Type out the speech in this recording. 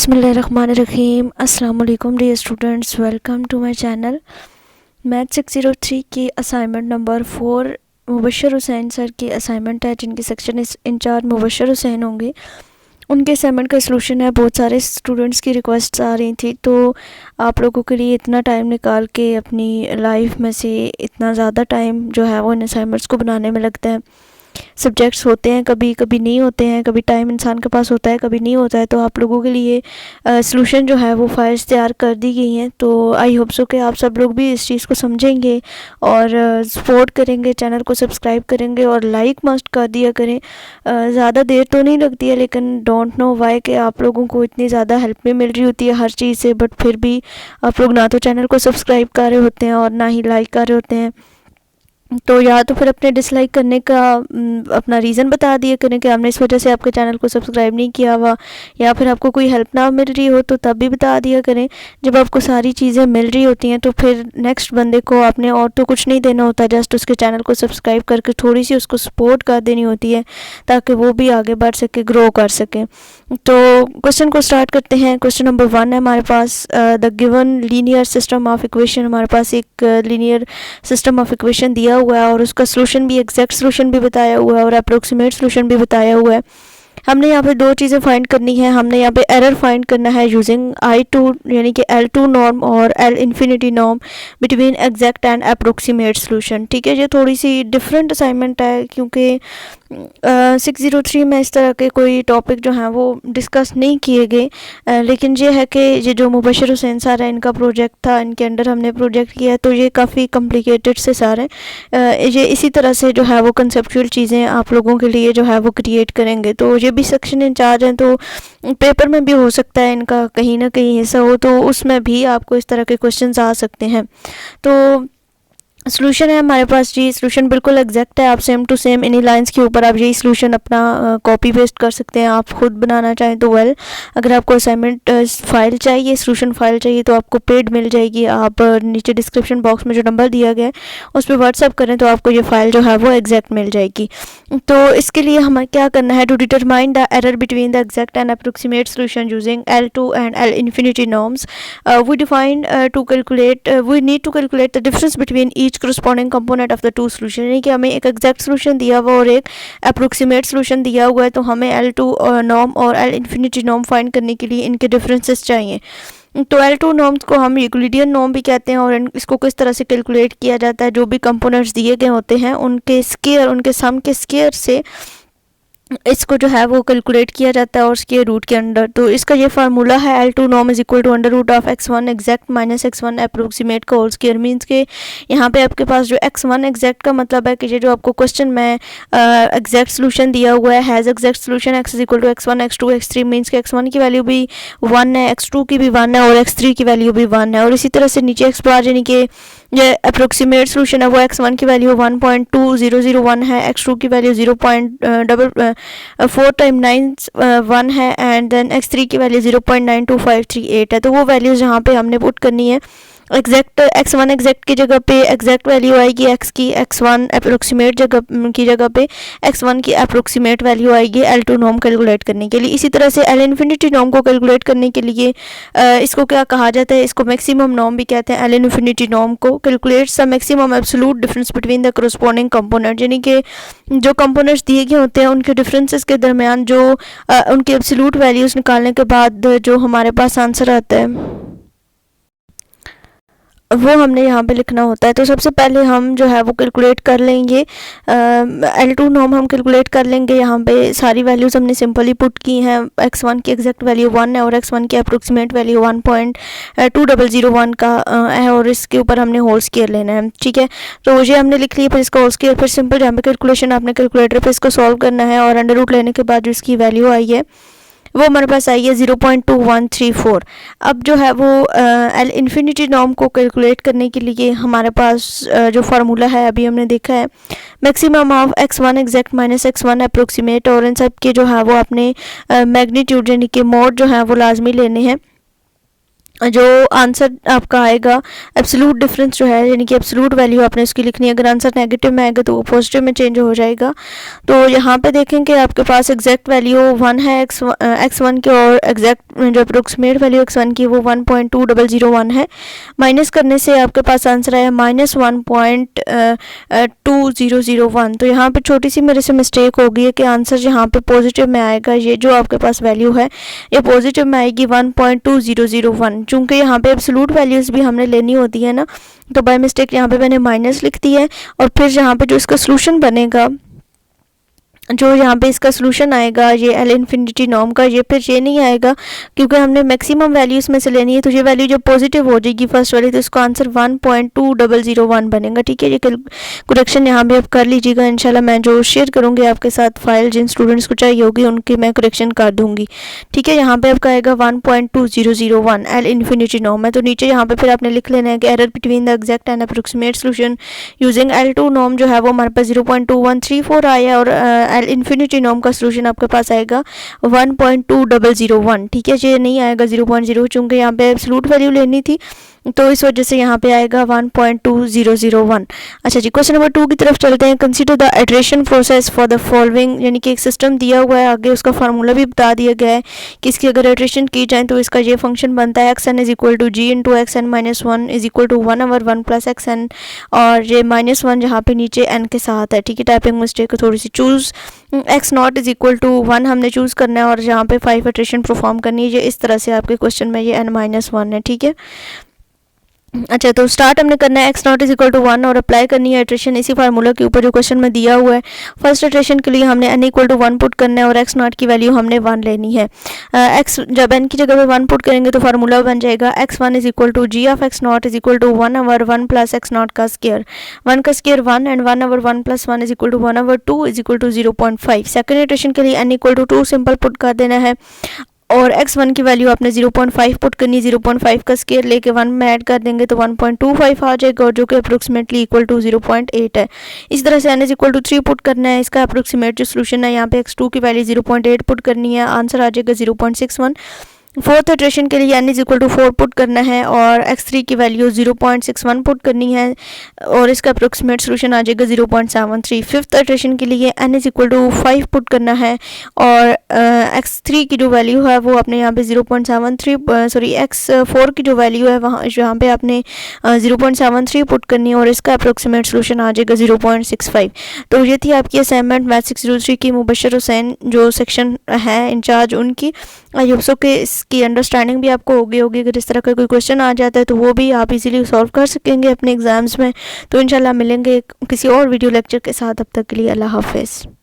बिस्मिल्लाहिर्रहमानिर्रहीम। अस्सलाम वालेकुम dear students, welcome to my channel. Math 603 की assignment number 4 Mubashar Hussain sir की असाइनमेंट है, जिनकी सेक्शन इंचार्ज मुबशर हुसैन होंगे। उनके असाइनमेंट का सलूशन है। बहुत सारे स्टूडेंट्स की रिक्वेस्ट आ रही थी, तो आप लोगों के लिए इतना टाइम निकाल के अपनी लाइफ में से इतना ज़्यादा टाइम जो है वो इन असाइनमेंट्स को बनाने में लगता है। सब्जेक्ट्स होते हैं, कभी कभी नहीं होते हैं, कभी टाइम इंसान के पास होता है, कभी नहीं होता है। तो आप लोगों के लिए सलूशन जो है वो फाइल्स तैयार कर दी गई हैं। तो आई होप सो कि आप सब लोग भी इस चीज़ को समझेंगे और सपोर्ट करेंगे, चैनल को सब्सक्राइब करेंगे और लाइक मस्ट कर दिया करें। ज़्यादा देर तो नहीं लगती है, लेकिन डोंट नो वाई कि आप लोगों को इतनी ज़्यादा हेल्प भी मिल रही होती है हर चीज़ से, बट फिर भी आप लोग ना तो चैनल को सब्सक्राइब कर रहे होते हैं और ना ही लाइक कर रहे होते हैं। तो या तो फिर अपने डिसलाइक करने का अपना रीज़न बता दिया करें कि हमने इस वजह से आपके चैनल को सब्सक्राइब नहीं किया हुआ, या फिर आपको कोई हेल्प ना मिल रही हो तो तब भी बता दिया करें। जब आपको सारी चीज़ें मिल रही होती हैं तो फिर नेक्स्ट बंदे को आपने और तो कुछ नहीं देना होता, जस्ट उसके चैनल को सब्सक्राइब करके थोड़ी सी उसको सपोर्ट कर देनी होती है ताकि वो भी आगे बढ़ सके, ग्रो कर सके। तो क्वेश्चन को स्टार्ट करते हैं। क्वेश्चन नंबर 1 है हमारे पास, the given linear system of equation. हमारे पास एक लीनियर सिस्टम ऑफ इक्वेशन दिया हुआ है और उसका सॉल्यूशन भी, एग्जैक्ट सॉल्यूशन भी बताया हुआ है और अप्रोक्सीमेट सॉल्यूशन भी बताया हुआ है। हमने यहाँ पे दो चीज़ें फाइंड करनी है। हमने यहाँ पे एरर फाइंड करना है यूजिंग I2 यानी कि L2 नॉर्म और L infinity norm between exact and approximate solution. ठीक है, ये थोड़ी सी डिफरेंट असाइनमेंट है क्योंकि 603 में इस तरह के कोई टॉपिक जो हैं वो डिस्कस नहीं किए गए, लेकिन ये है कि ये जो मुबशर हुसैन सर है, इनका प्रोजेक्ट था, इनके अंडर हमने प्रोजेक्ट किया है, तो ये काफ़ी कॉम्प्लिकेटेड से सारे ये इसी तरह से जो है वो कंसेप्चुअल चीज़ें आप लोगों के लिए जो है वो क्रिएट करेंगे। तो ये भी सेक्शन इंचार्ज हैं, तो पेपर में भी हो सकता है इनका कहीं ना कहीं हिस्सा हो, तो उसमें भी आपको इस तरह के क्वेश्चंस आ सकते हैं। तो सॉल्यूशन है हमारे पास जी, सॉल्यूशन बिल्कुल एग्जैक्ट है। आप सेम टू सेम इन्हीं लाइंस के ऊपर आप यही सॉल्यूशन अपना कॉपी पेस्ट कर सकते हैं। आप खुद बनाना चाहें तो वेल, अगर आपको असाइनमेंट फाइल चाहिए, सॉल्यूशन फाइल चाहिए, तो आपको पेड मिल जाएगी। आप नीचे डिस्क्रिप्शन बॉक्स में जो नंबर दिया गया है उस पर व्हाट्सअप करें तो आपको ये फाइल जो है वो एग्जैक्ट मिल जाएगी। तो इसके लिए हमें क्या करना है, to determine the error between the exact and approximate solution using L2 and L infinity norms, we define to calculate we need to calculate the difference between each corresponding component of the two solution। यानी कि हमें एक exact solution दिया हुआ और एक approximate solution दिया हुआ है, तो हमें L2 नॉर्म और L इन्फिनिटी नॉर्म फाइंड करने के लिए इनके डिफरेंसेस चाहिए। तो L2 नॉर्म्स को हम यूक्लिडियन नॉर्म भी कहते हैं और इसको किस तरह से कैलकुलेट किया जाता है, जो भी कंपोनेंट्स दिए गए होते हैं उनके स्क्वायर, उनके सम के स्क्वायर से इसको जो है वो कैलकुलेट किया जाता है और उसके रूट के अंडर। तो इसका ये फार्मूला है, L2 norm is equal to under root of x1 exact minus x1 approximate का होल स्क्वायर। मीन्स के यहाँ पे आपके पास जो x1 एग्जैक्ट का मतलब है कि ये जो आपको क्वेश्चन में एग्जैक्ट सोल्यूशन दिया हुआ है, has exact solution x is equal to x1 x2 x3। Means के x1 की वैल्यू भी 1 है, x2 की भी 1 है और x3 की वैल्यू भी 1 है। और इसी तरह से नीचे x बार यानी कि ये अप्रोक्सीमेट सोल्यूशन है वो x1 की वैल्यू 1.2001 है, x2 की वैल्यू 0.4 टाइम 9 1 है एंड देन x3 की वैल्यू 0.92538 है। तो वो वैल्यूज़ यहाँ पे हमने पुट करनी है। एग्जैक्ट x1 एग्जैक्ट की जगह पे एग्जैक्ट वैल्यू आएगी x की, x1 अप्रोक्सीमेट जगह की जगह पे x1 की अप्रोक्सीमेट वैल्यू आएगी L2 नॉर्म कैलकुलेट करने के लिए। इसी तरह से L इन्फिनिटी नॉर्म को कैलकुलेट करने के लिए इसको क्या कहा जाता है, इसको मैक्सिमम नॉर्म भी कहते हैं। L इन्फिनिटी नॉर्म को calculates the maximum absolute difference between the corresponding component. यानी कि जो कंपोनेंट्स दिए गए होते हैं उनके डिफरेंसेस के दरमियान जो उनके एब्सोल्यूट वैल्यूज़ निकालने के बाद जो हमारे पास आंसर आता है वो हमने यहाँ पे लिखना होता है। तो सबसे पहले हम जो है वो कैलकुलेट कर लेंगे, L2 नॉर्म हम कैलकुलेट कर लेंगे। यहाँ पे सारी वैल्यूज़ हमने सिंपली पुट की हैं। x1 की एग्जैक्ट वैल्यू 1 है और x1 की अप्रोक्सीमेट वैल्यू 1.2001 का है और इसके ऊपर हमने होल स्क्वायर लेना है। ठीक है, तो ये हमने लिख लिया। फिर इसका होल स्क्वायर, फिर सिंपल यहाँ पे कैलकुलेशन आपने कैलकुलेटर पर इसको सॉल्व करना है और अंडर रूट लेने के बाद जो इसकी वैल्यू आई है वो हमारे पास आई है 0.2134। अब जो है वो L इन्फिनिटी नॉर्म को कैलकुलेट करने के लिए हमारे पास जो फार्मूला है अभी हमने देखा है, maximum of x1 exact minus x1 approximate, और इन सब के जो है वो अपने मैग्नीट्यूड यानी कि मोड जो है वो लाजमी लेने हैं। जो आंसर आपका आएगा एब्सोल्यूट डिफरेंस जो है, यानी कि एब्सोल्यूट वैल्यू आपने इसकी लिखनी है। अगर आंसर नेगेटिव में आएगा तो वो पॉजिटिव में चेंज हो जाएगा। तो यहाँ पे देखें कि आपके पास एग्जैक्ट वैल्यू 1 है x1 की, और एग्जैक्ट जो अप्रोक्सीमेट वैल्यू x1 की वो 1.2001 है। माइनस करने से आपके पास आंसर आया -1.2001। तो यहाँ पे छोटी सी मेरे से मिस्टेक हो गई है कि आंसर यहाँ पे पॉजिटिव में आएगा। ये जो आपके पास वैल्यू है ये पॉजिटिव में आएगी 1.2001। चूँकि यहाँ पे एब्सोल्यूट वैल्यूज़ भी हमने लेनी होती है ना, तो बाय मिस्टेक यहाँ पे मैंने माइनस लिख दी है। और फिर यहाँ पे जो इसका सोल्यूशन बनेगा, जो यहाँ पे इसका सोल्यूशन आएगा ये एल इन्फिनिटी नॉर्म का, ये फिर ये नहीं आएगा क्योंकि हमने मैक्सिमम वैल्यू इसमें से लेनी है। तो ये वैल्यू जब पॉजिटिव हो जाएगी फर्स्ट वाली, तो इसका आंसर 1.2001 बनेगा। ठीक है, ये करेक्शन यहाँ पे आप कर लीजिएगा। इंशाल्लाह मैं जो शेयर करूँगी आपके साथ फाइल, जिन स्टूडेंट्स को चाहिए होगी उनकी मैं करेक्शन कर दूँगी। ठीक है, यहाँ पे आपका आएगा 1.2001 एल इन्फिनिटी नॉर्म है। तो नीचे यहाँ पे फिर आपने लिख लेना है कि error between the exact and approximate solution using L2 norm जो है वो हमारे पास 0.2134 आया, और एल इन्फिनिटी नॉर्म का सोल्यूशन आपके पास आएगा 1.2001। ठीक है, ये नहीं आएगा 0.0, चूँकि यहाँ पे एब्सोल्यूट वैल्यू लेनी थी, तो इस वजह से यहाँ पे आएगा 1.2001। अच्छा जी, क्वेश्चन नंबर 2 की तरफ चलते हैं। Consider the iteration process for the following, यानी कि एक सिस्टम दिया हुआ है, आगे उसका फार्मूला भी बता दिया गया है कि इसकी अगर इटरेशन की जाए तो इसका ये फंक्शन बनता है xn is equal to G into xn-1 is equal to 1/1 plus xn, और ये -1 जहाँ पे नीचे n के साथ है। ठीक है, टाइपिंग मिस्टेक को थोड़ी सी choose x0 is equal to 1 हमने चूज़ करना है, और यहाँ पे 5 इटरेशन परफॉर्म करनी है। ये इस तरह से आपके क्वेश्चन में ये n-1 है। ठीक है, अच्छा, तो स्टार्ट हमने करना है x0 इज इक्वल टू 1 और अप्लाई करनी है इटरेशन इसी फार्मूला के ऊपर जो क्वेश्चन में दिया हुआ है। फर्स्ट इटरेशन के लिए हमने n इक्वल टू 1 पुट करना है और x0 की वैल्यू हमने 1 लेनी है। x जब n की जगह पे 1 पुट करेंगे तो फार्मूला बन जाएगा x1 is equal to G of x0 is equal to 1/1 plus x0 का स्क्वायर। 1 का square 1 and 1/1 plus 1 is equal to 1/2 is equal to 0.5। Second iteration के लिए n equal to 2 simple put कर देना है, और x1 की वैल्यू आपने 0.5 पुट करनी है। 0.5 का स्केयर लेके 1 में ऐड कर देंगे तो 1.25 आ जाएगा, और जो कि अप्रोक्सीमेटली इक्वल टू 0.8 है। इस तरह से n is equal to 3 put करना है। इसका अप्रोक्सीमेट जो सोल्यूशन है, यहाँ पे x2 की वैल्यू 0.8 पुट करनी है, आंसर आ जाएगा 0.61। फोर्थ इटरेशन के लिए n is equal to 4 put करना है और x3 की वैल्यू 0.61 पुट करनी है, और इसका अप्रोक्सीमेट सोल्यूशन आ जाएगा 0.73। फिफ्थ इटरेशन के लिए n is equal to 5 put करना है, और x3 की जो वैल्यू है वो आपने यहाँ पे 0.73 x4 की जो वैल्यू है वहाँ यहाँ पे आपने 0.73 पुट करनी है, और इसका अप्रोक्सीमेट सोल्यूशन आ जाएगा 0.65। तो ये थी आपकी असाइनमेंट मैथ 603 की मुबशर हुसैन जो सेक्शन है इंचार्ज उनकी। आई होप सो कि इसकी अंडरस्टैंडिंग भी आपको होगी। अगर इस तरह का कोई क्वेश्चन आ जाता है तो वो भी आप इजीली सॉल्व कर सकेंगे अपने एग्जाम्स में। तो इंशाल्लाह मिलेंगे किसी और वीडियो लेक्चर के साथ, तब तक के लिए अल्लाह हाफिज़।